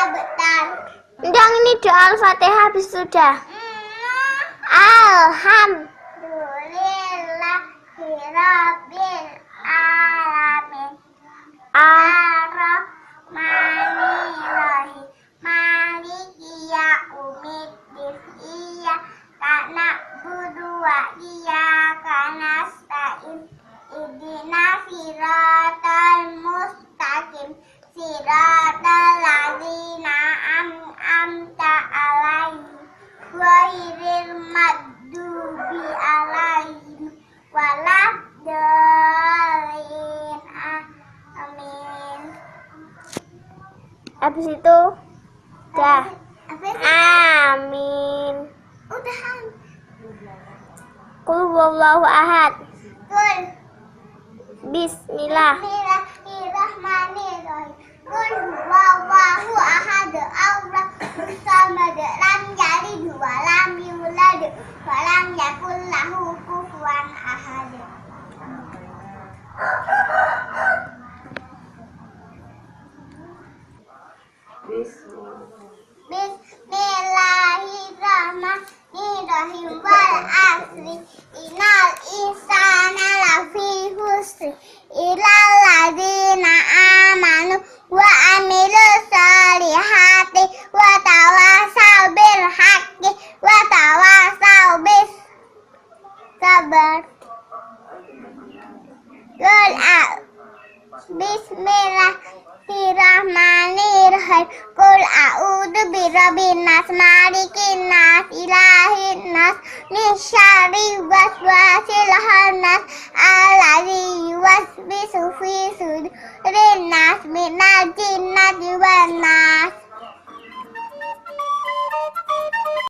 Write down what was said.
abtar. Enggak, ini doa Al-Fatihah habis sudah. Alhamdulillahirabbil alamin. Ar-Rahmanir-Rahim. Maliki yaumiddin. Iyyaka na'budu wa iyyaka nasta'in. Ihdinas siratal mustaqim. Siratal ladzina an'amta 'alaihim ghairil maghdubi 'alaihim waladdallin. Amin. Habis itu dah. Habis Amin. udahan. Qul huwallahu ahad. Kul Bismillah. Bismillahirrahmanirrahim. Qul huwallahu ahad. Allahus samad. Lam yalid wa lam yulad wa lam yakul lahu kufuwan ahad. Bismillahirrahmanirrahim. Wal asri innal insana lafi khusr illal ladzina amanu wa amilus solihati wa tawassaw bil haqqi wa tawassaw bis sabar. Bismillahirrahmanirrahim. Qul a'udzu birabbin nas, malikin nas, ilahin nas, min syarri waswasil khannas, alladzi yuwaswisu fi sudurin nas, minal jinnati wan nas.